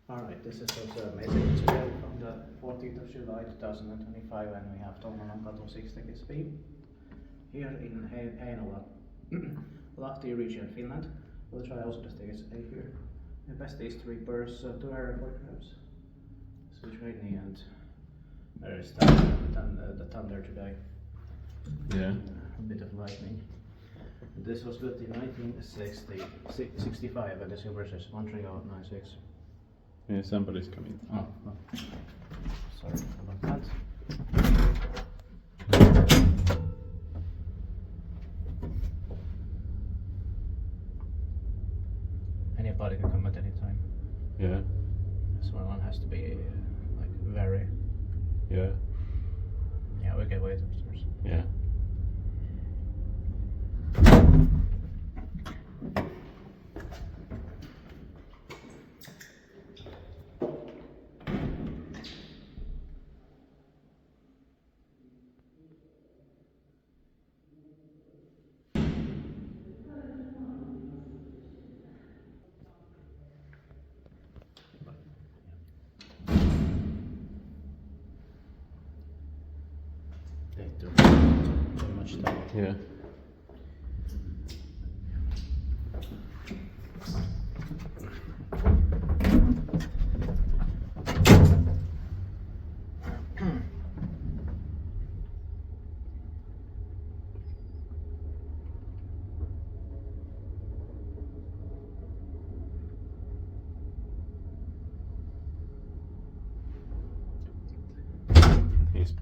Alright, this is also amazing today from the 14th of July 2025, and we have Tommolankatu 60 speed here in Heinola, Lahti region, Finland. We'll try also the stage A here. The best is 3 birds, 2 aircrafts. So it's rainy and there is the thunder today. Yeah. A bit of lightning. This was built in 1965 and the silver says 13096. Yeah, somebody's coming. Oh, sorry about that. Anybody can come at any time. Yeah. So one has to be like very. Yeah. Yeah, we can wait upstairs. Yeah. They took too much time. Yeah.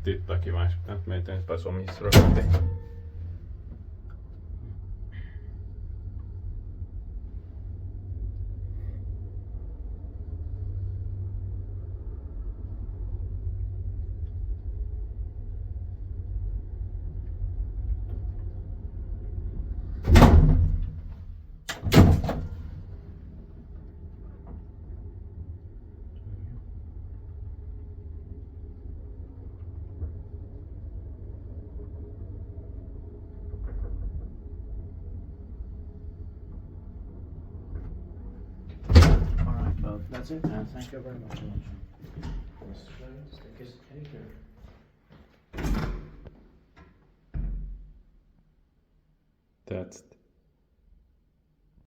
Tittaakin vaan, olisi pitänyt meitä eteenpäin omissa rokotteissa. Alright, well that's it, and thank you very much for watching. This stick is here. That's